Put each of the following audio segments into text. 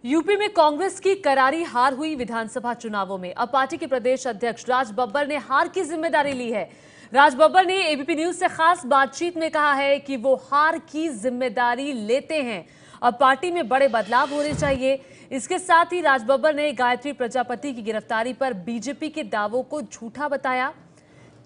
UP में कांग्रेस की करारी हार हुई विधानसभा चुनावों में। अब पार्टी के प्रदेश अध्यक्ष राज बब्बर ने हार की जिम्मेदारी ली है। राज बब्बर ने एबीपी न्यूज से खास बातचीत में कहा है कि वो हार की जिम्मेदारी लेते हैं। अब पार्टी में बड़े बदलाव होने चाहिए। इसके साथ ही राज बब्बर ने गायत्री प्रजापति की गिरफ्तारी पर बीजेपी के दावों को झूठा बताया।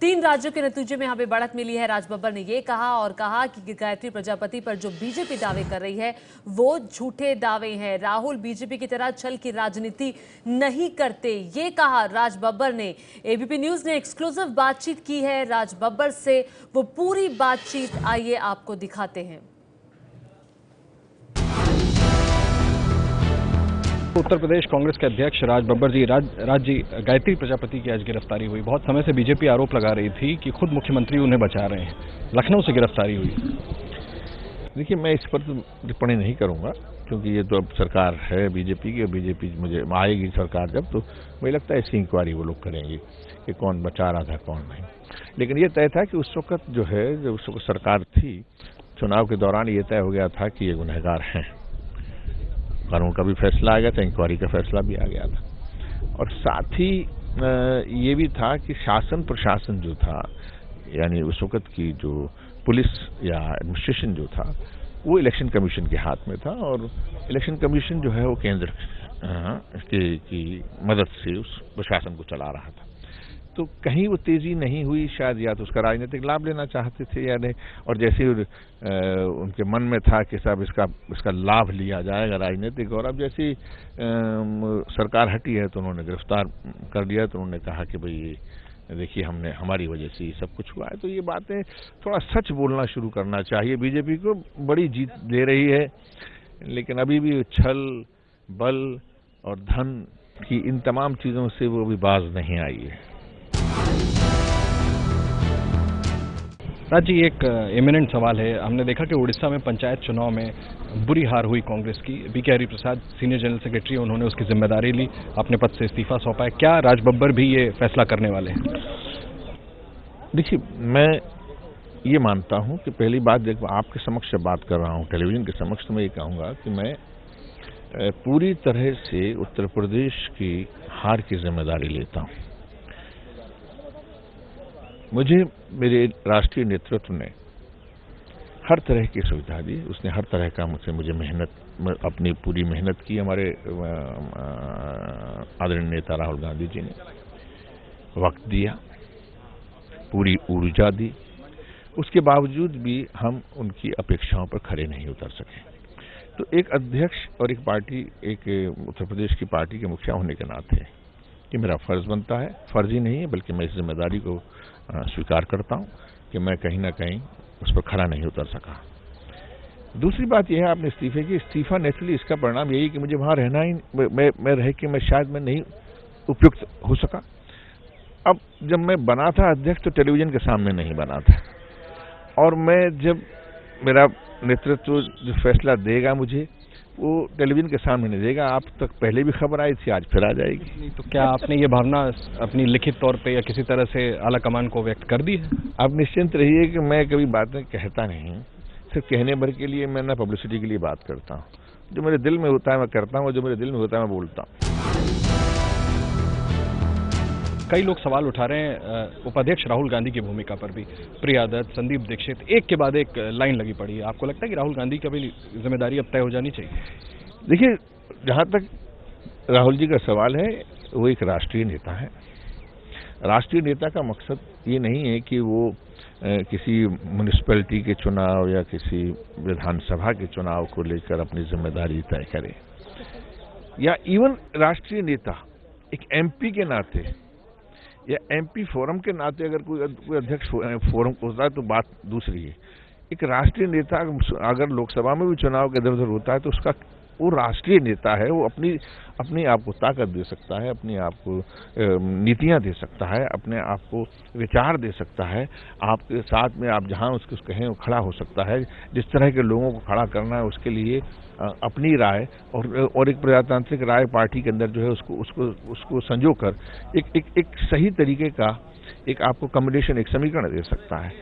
3 राज्यों के नतीजे में यहां पे बढ़त मिली है। राज बब्बर ने यह कहा कि गायत्री प्रजापति पर जो बीजेपी दावे कर रही है वो झूठे दावे हैं। राहुल बीजेपी की तरह छल की राजनीति नहीं करते, ये कहा राज बब्बर ने। एबीपी न्यूज ने एक्सक्लूसिव बातचीत की है राज बब्बर से। वो पूरी बातचीत आइए आपको दिखाते हैं। उत्तर प्रदेश कांग्रेस के अध्यक्ष राज बब्बर जी, राज जी, गायत्री प्रजापति की आज गिरफ्तारी हुई। बहुत समय से बीजेपी आरोप लगा रही थी कि खुद मुख्यमंत्री उन्हें बचा रहे हैं। लखनऊ से गिरफ्तारी हुई। देखिए, मैं इस पर तो टिप्पणी नहीं करूंगा क्योंकि ये तो अब सरकार है बीजेपी की, और बीजेपी मुझे आएगी सरकार जब, तो मुझे लगता है इसकी इंक्वायरी वो लोग करेंगे कि कौन बचा रहा था कौन नहीं। लेकिन ये तय था कि उस वक्त जो है, जब उस वक्त सरकार थी, चुनाव के दौरान ये तय हो गया था कि ये गुनहगार हैं। कानून का भी फैसला आ गया था, इंक्वायरी का फैसला भी आ गया था, और साथ ही ये भी था कि शासन प्रशासन जो था, यानी उस वक्त की जो पुलिस या एडमिनिस्ट्रेशन जो था, वो इलेक्शन कमीशन के हाथ में था, और इलेक्शन कमीशन जो है वो केंद्र की मदद से उस प्रशासन को चला रहा था। तो कहीं वो तेजी नहीं हुई, शायद या तो उसका राजनीतिक लाभ लेना चाहते थे या नहीं, और जैसे उनके मन में था कि साहब इसका लाभ लिया जाएगा राजनीतिक, और अब जैसी सरकार हटी है तो उन्होंने गिरफ्तार कर दिया। तो उन्होंने कहा कि भाई देखिए, हमारी वजह से ये सब कुछ हुआ है। तो ये बातें थोड़ा सच बोलना शुरू करना चाहिए। बीजेपी को बड़ी जीत दे रही है, लेकिन अभी भी छल, बल और धन की इन तमाम चीज़ों से वो अभी बाज नहीं आई है। राज जी, एक इमिनेंट सवाल है। हमने देखा कि उड़ीसा में पंचायत चुनाव में बुरी हार हुई कांग्रेस की। BK Hariprasad senior general secretary, उन्होंने उसकी जिम्मेदारी ली, अपने पद से इस्तीफा सौंपा है। क्या राज बब्बर भी ये फैसला करने वाले हैं? देखिए, मैं ये मानता हूं कि पहली बात, देखो आपके समक्ष बात कर रहा हूं, टेलीविजन के समक्ष, तो मैं ये कहूंगा कि मैं पूरी तरह से उत्तर प्रदेश की हार की जिम्मेदारी लेता हूं। मुझे मेरे राष्ट्रीय नेतृत्व ने हर तरह की सुविधा दी, उसने हर तरह का मुझे अपनी पूरी मेहनत की। हमारे आदरणीय नेता राहुल गांधी जी ने वक्त दिया, पूरी ऊर्जा दी, उसके बावजूद भी हम उनकी अपेक्षाओं पर खरे नहीं उतर सके। तो एक अध्यक्ष और एक पार्टी, एक उत्तर प्रदेश की पार्टी के मुखिया होने के नाते कि मेरा फर्ज बनता है, फर्ज ही नहीं है बल्कि मैं इस जिम्मेदारी को स्वीकार करता हूं कि मैं कहीं ना कहीं उस पर खरा नहीं उतर सका। दूसरी बात यह है, आपने इस्तीफे की, इस्तीफा नेचुरली इसका परिणाम यही कि मुझे वहां रहना ही, मैं रह के मैं शायद नहीं उपयुक्त हो सका। अब जब मैं बना था अध्यक्ष तो टेलीविजन के सामने नहीं बना था, और मैं जब मेरा नेतृत्व जो फैसला देगा मुझे, वो टेलीविजन के सामने नहीं देगा। आप तक पहले भी खबर आई थी, आज फिर आ जाएगी। तो क्या आपने ये भावना अपनी लिखित तौर पे या किसी तरह से आला कमान को व्यक्त कर दी है? आप निश्चिंत रहिए कि मैं कभी बातें कहता नहीं, सिर्फ कहने भर के लिए मैं ना पब्लिसिटी के लिए बात करता हूँ। जो मेरे दिल में होता है मैं करता हूँ, और जो मेरे दिल में होता है मैं बोलता हूँ। कई लोग सवाल उठा रहे हैं उपाध्यक्ष राहुल गांधी की भूमिका पर भी। प्रिया दत्त, संदीप दीक्षित, एक के बाद एक लाइन लगी पड़ी है। आपको लगता है कि राहुल गांधी की भी जिम्मेदारी अब तय हो जानी चाहिए? देखिए, जहां तक राहुल जी का सवाल है, वो एक राष्ट्रीय नेता है। राष्ट्रीय नेता का मकसद ये नहीं है कि वो किसी म्युनिसिपैलिटी के चुनाव या किसी विधानसभा के चुनाव को लेकर अपनी जिम्मेदारी तय करे, या इवन राष्ट्रीय नेता एक एमपी के नाते या एमपी फोरम के नाते अगर कोई अध्यक्ष फोरम होता है तो बात दूसरी है। एक राष्ट्रीय नेता अगर लोकसभा में भी चुनाव के इधर उधर होता है तो उसका, वो राष्ट्रीय नेता है, वो अपनी आप को ताकत दे सकता है, अपने आप को नीतियां दे सकता है, अपने आप को विचार दे सकता है, आपके साथ में आप जहां उसको कहें वो खड़ा हो सकता है। जिस तरह के लोगों को खड़ा करना है उसके लिए अपनी राय और एक प्रजातांत्रिक राय पार्टी के अंदर जो है उसको संजोकर एक सही तरीके का एक आपको कॉम्बिनेशन, एक समीकरण दे सकता है।